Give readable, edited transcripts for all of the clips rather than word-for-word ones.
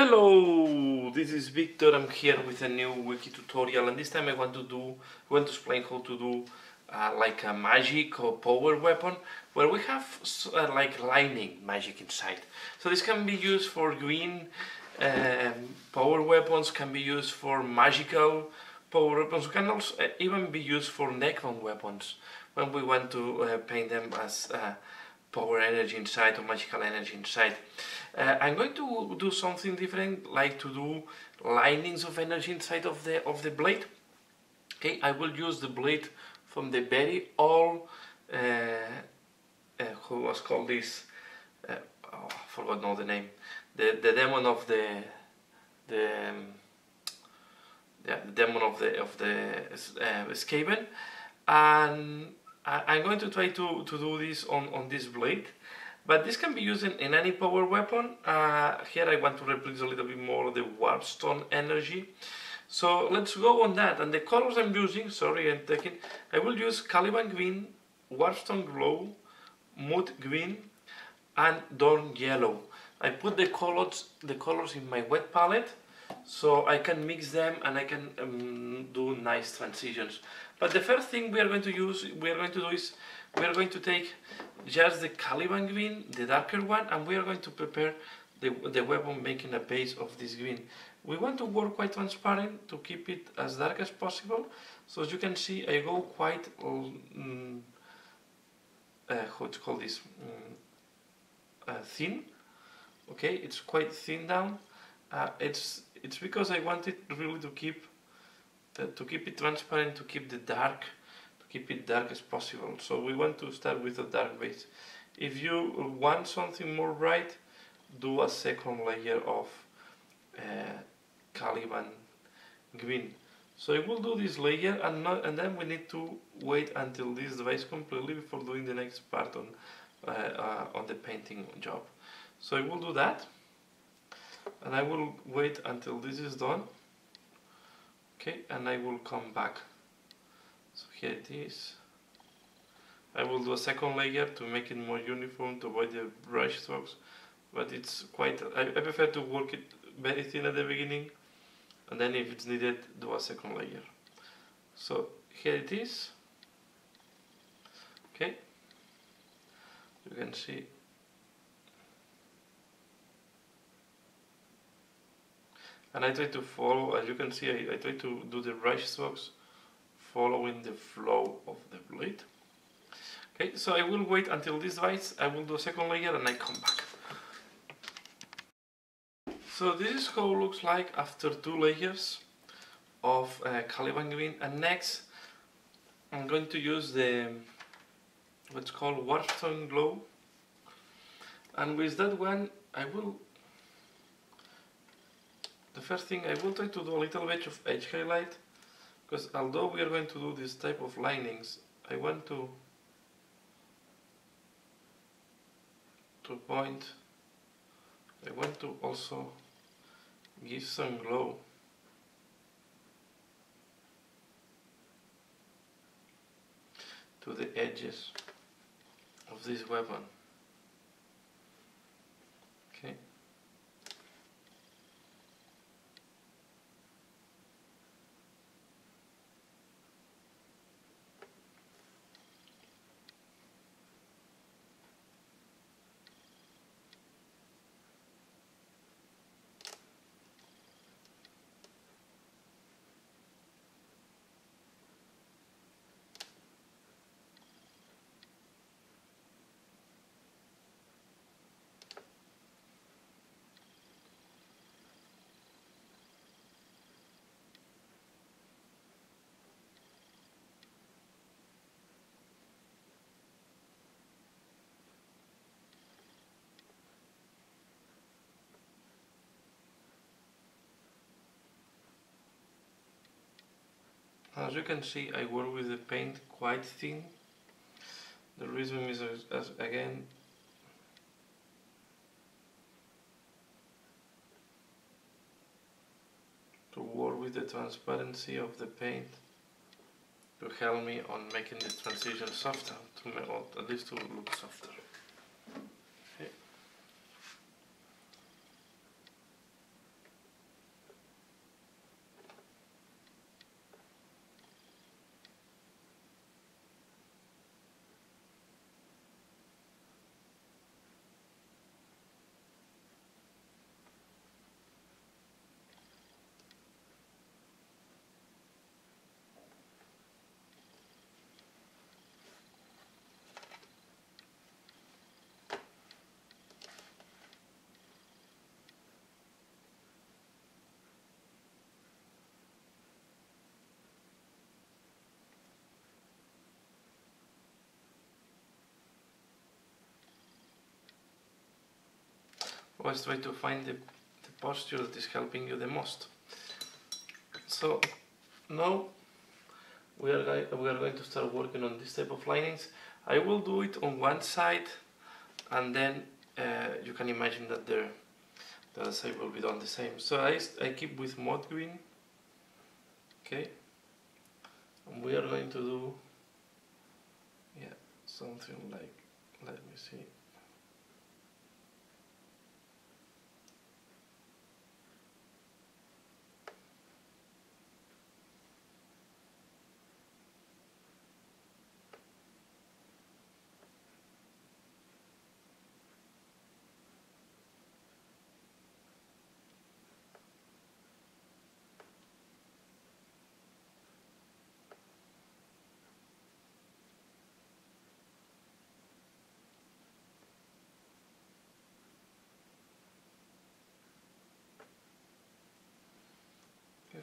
Hello, this is Victor. I'm here with a new wiki tutorial, and this time I want to explain how to do like a magic or power weapon where we have like lightning magic inside. So this can be used for green power weapons, can be used for magical power weapons, can also even be used for neckbone weapons when we want to paint them as power energy inside or magical energy inside. I'm going to do something different, like to do linings of energy inside of the blade. Okay, I will use the blade from the very old who was called this I forgot now the name, the demon of the demon of the Skaven, and I'm going to try to do this on this blade, but this can be used in any power weapon. Here I want to replace a little bit more the warpstone energy, so let's go on that. And the colors I'm using, I will use Caliban green, warpstone glow, mood green, and dawn yellow. I put the colors in my wet palette so I can mix them and I can do nice transitions. But the first thing we are going to do is we are going to take just the Caliban green, the darker one, and we are going to prepare the weapon making a base of this green. We want to work quite transparent to keep it as dark as possible. So as you can see, I go quite how to call this, thin. Okay, it's quite thin down. It's because I want it really to keep it transparent, to keep it dark as possible. So we want to start with a dark base. If you want something more bright, do a second layer of Caliban green. So I will do this layer, and then we need to wait until this dries completely before doing the next part on the painting job. So I will do that, and I will wait until this is done. Okay, and I will come back. So here it is. I will do a second layer to make it more uniform, to avoid the brush strokes, but it's quite, I prefer to work it very thin at the beginning, and then if it's needed, do a second layer. So here it is. Okay, you can see. And I try to follow, as you can see, I try to do the brush strokes following the flow of the blade. Okay, so I will wait until this dries, I will do a second layer and I come back. So this is how it looks like after 2 layers of Caliban green, and next I'm going to use the what's called warpstone glow, and with that one the first thing I will try to do a little bit of edge highlight, because although we are going to do this type of linings, I want to point, I want to also give some glow to the edges of this weapon. Okay. As you can see, I work with the paint quite thin. The reason is as again, to work with the transparency of the paint to help me on making the transition softer, or at least to look softer. Okay. always try to find the posture that is helping you the most. So now we are going to start working on this type of linings. I will do it on one side, and then you can imagine that the other side will be done the same. So I keep with mod green, okay, and we are going to do something like, let me see.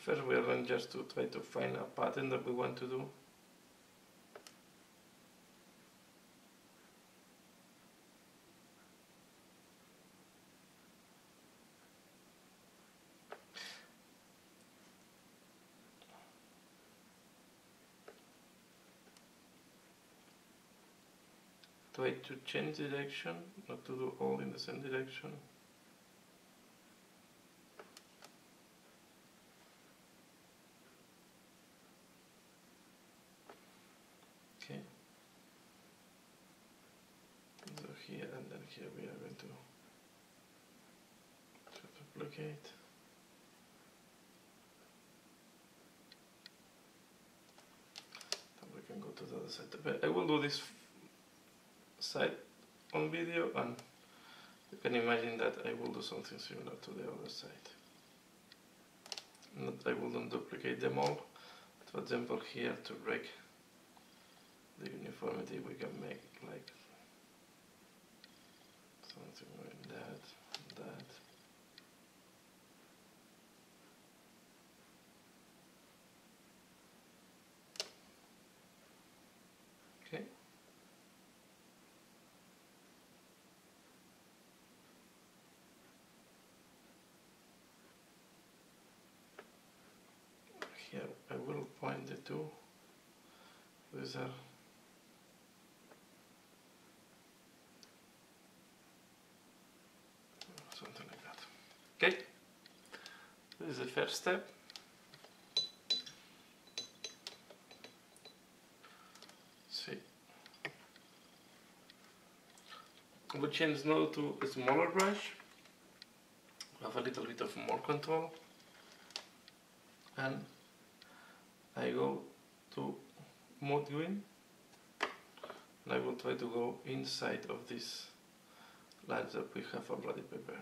First we are going just to try to find a pattern that we want to do. Try to change direction, not to do all in the same direction. Okay. So here and then here we are going to duplicate. Then we can go to the other side. But I will do this side on video, and you can imagine that I will do something similar to the other side. I will not duplicate them all. For example, here to break the uniformity, we can make like something like that. Okay. Here I will point the two. These are something like that. Okay. This is the first step. See. We change now to a smaller brush. Have a little bit of more control. And I go to mod green, and I will try to go inside of this lines that we have already prepared.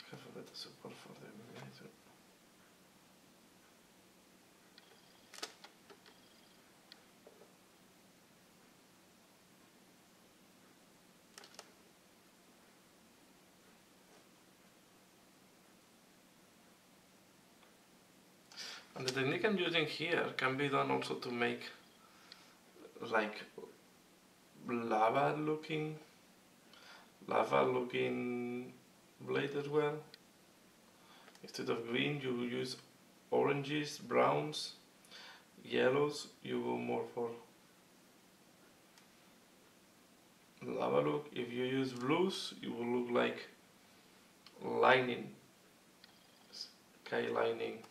Have a better support for the animator. And the technique I'm using here can be done also to make like lava looking blade as well. Instead of green you will use oranges, browns, yellows. You go more for lava look. If you use blues, you will look like lining, sky lining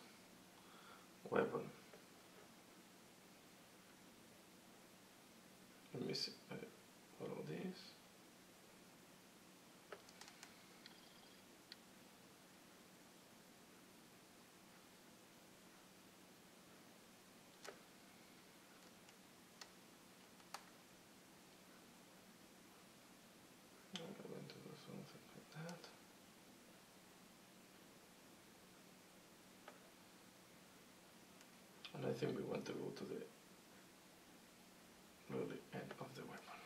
weapon. Let me see. Follow this. I'm going to do something like that. And I think we want to go to the really end of the weapon.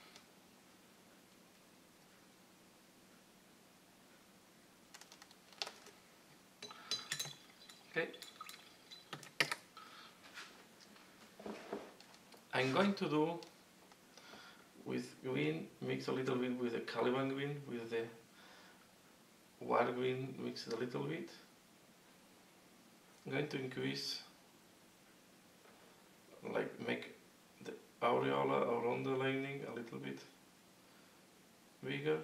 Okay. I'm going to do with green, mix a little bit with the Caliban green, with the war green, mix it a little bit. I'm going to increase, like make the aureola around the lightning a little bit bigger.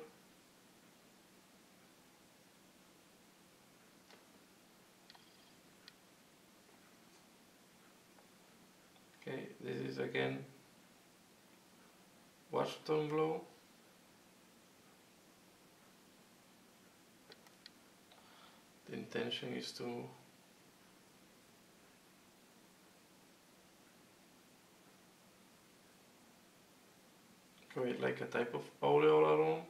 Okay, this is again Washington glow. The intention is to create like a type of aureola around.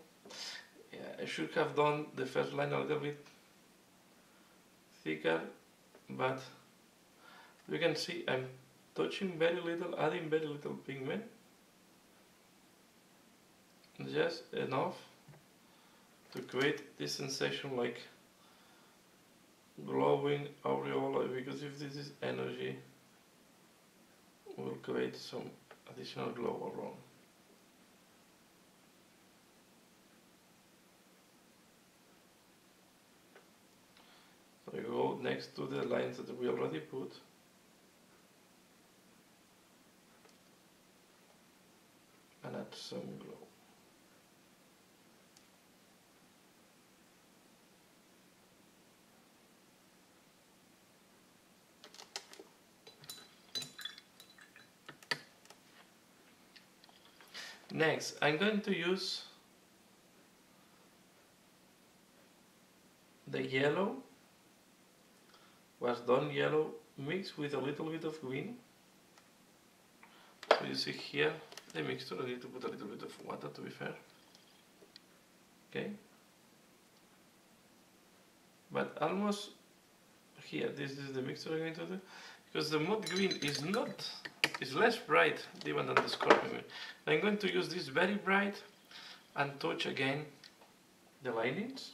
Yeah, I should have done the first line a little bit thicker, but you can see I'm touching very little, adding very little pigment, just enough to create this sensation like glowing aureola, because if this is energy, will create some additional glow around. So you go next to the lines that we already put. And add some glow. Next, I'm going to use the yellow, was done yellow, mixed with a little bit of green. So you see here the mixture. I need to put a little bit of water, to be fair. Okay. But almost here, this is the mixture I'm going to do, because the mood green is less bright even than the scorpion green. I'm going to use this very bright and touch again the linings.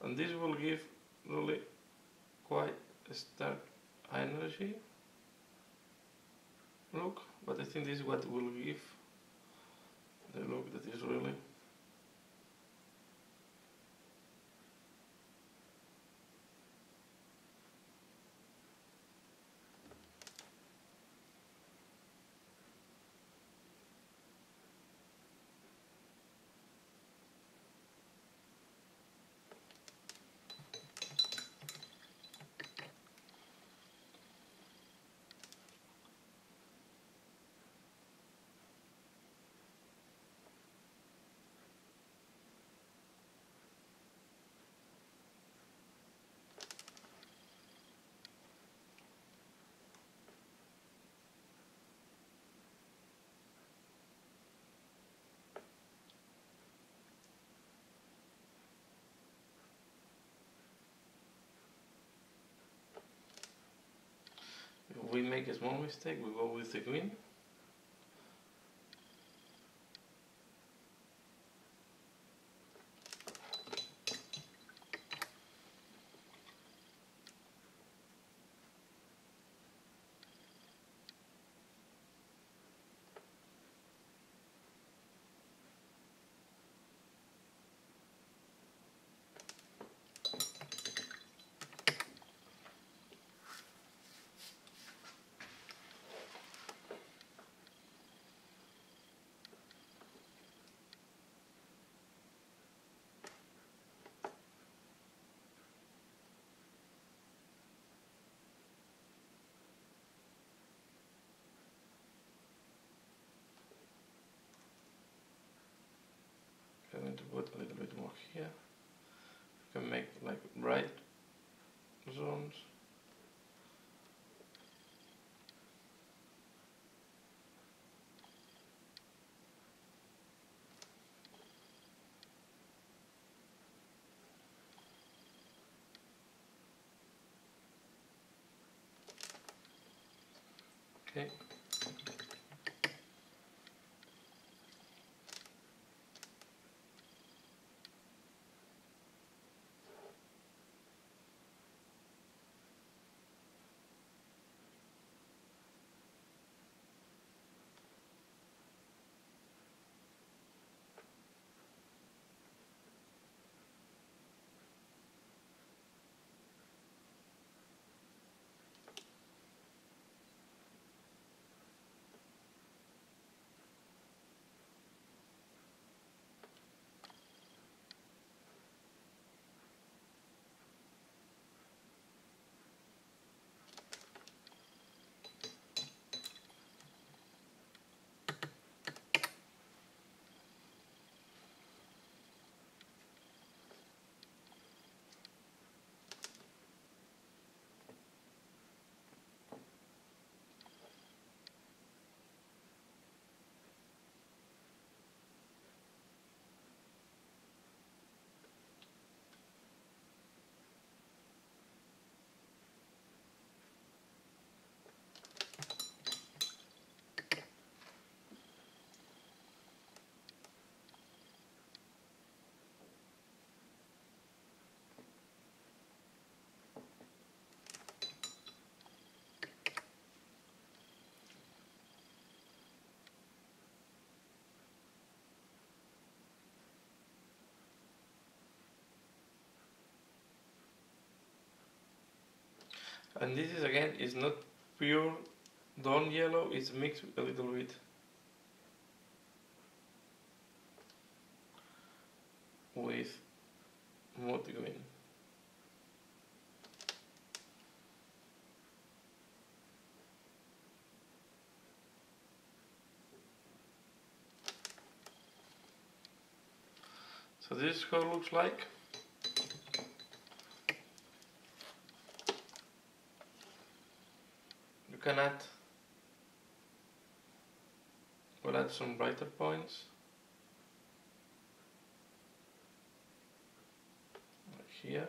And this will give really quite a stark energy look, but I think this is what will give the look that is really if we make a small mistake, we go with the green. put a little bit more here. You can make like bright zones. Okay. And this is again is not pure dawn yellow, it's mixed a little bit with mood green. So this is how it looks like. You can add, we'll add some brighter points. Like here.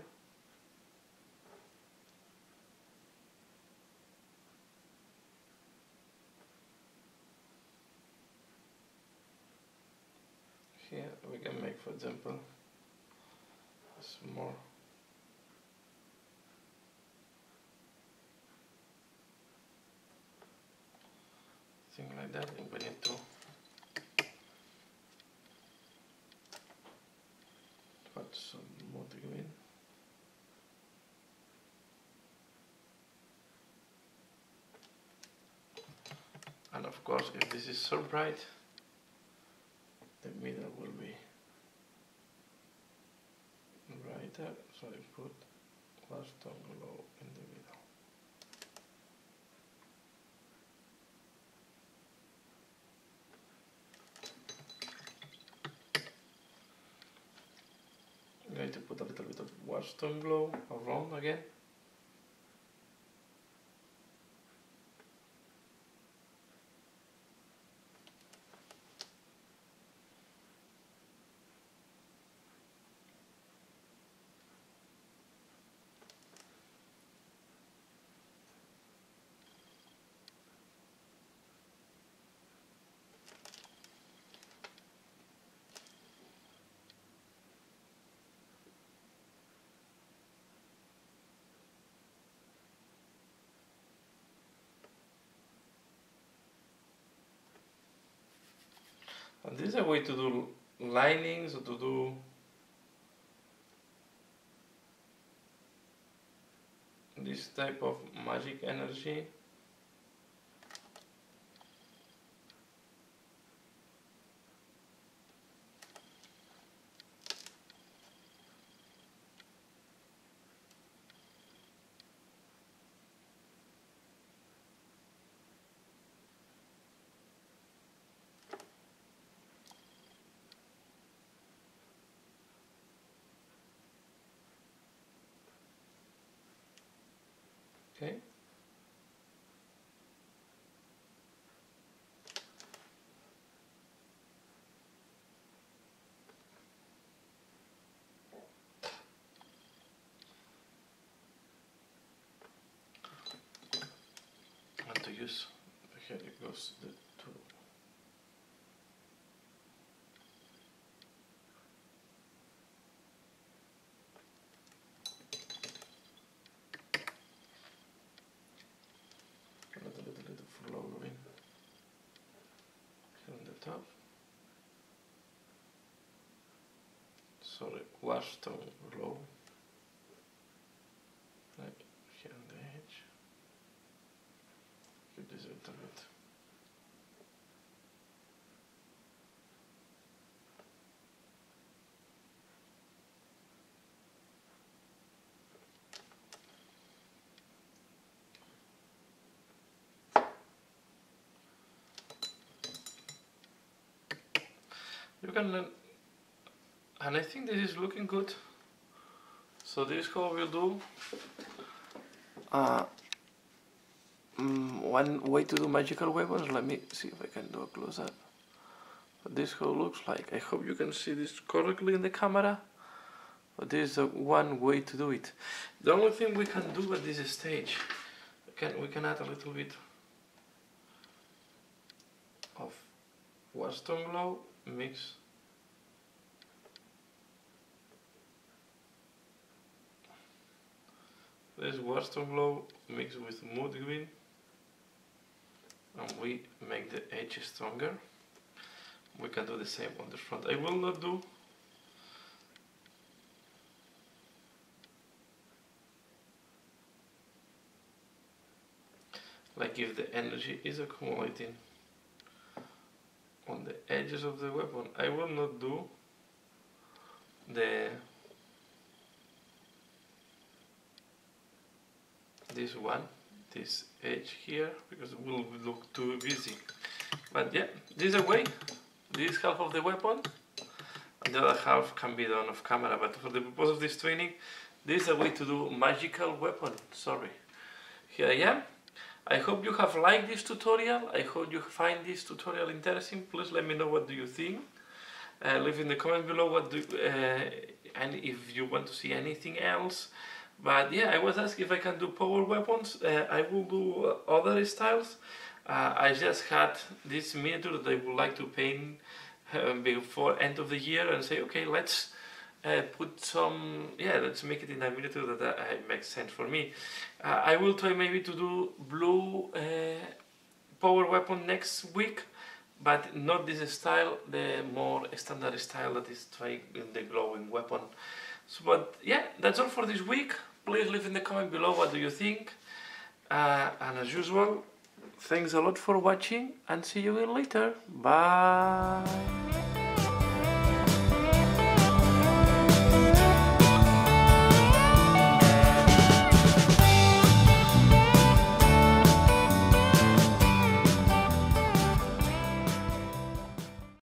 Here we can make, for example, some more. Thing like that, and we need to put some more green. And of course, if this is so bright, the middle will be brighter, so I put last tone glow in the middle. I'm going to put a little bit of Washington glow around again. And this is a way to do linings or to do this type of magic energy. Okay. Want to use, here it goes the two. Let a little flow in here on the top. Sorry, washed on low. Right here on the edge. Keep this a little bit. You can, and I think this is looking good. So this is how we'll do. One way to do magical weapons. Let me see if I can do a close up. So this is how it looks like. I hope you can see this correctly in the camera. But this is one way to do it. The only thing we can do at this stage, we can add a little bit of Western glow mix. This Western glow mixed with mood green, and we make the edge stronger. We can do the same on the front. I will not do like if the energy is accumulating on the edges of the weapon. I will not do this edge here, because it will look too busy. But yeah, this is a way. This is half of the weapon, and the other half can be done off camera. But for the purpose of this training, this is a way to do magical weapon. Sorry. Here I am. I hope you have liked this tutorial. I hope you find this tutorial interesting. Please let me know what do you think. Leave in the comment below what do and if you want to see anything else. But yeah, I was asked if I can do power weapons. I will do other styles. I just had this miniature that I would like to paint before end of the year, and say, okay, let's put some, let's make it in a miniature that makes sense for me. I will try maybe to do blue power weapon next week, but not this style, the more standard style that is trying in the glowing weapon. So, but yeah, that's all for this week. Please leave in the comment below what do you think, and as usual, thanks a lot for watching, and see you again later. Bye.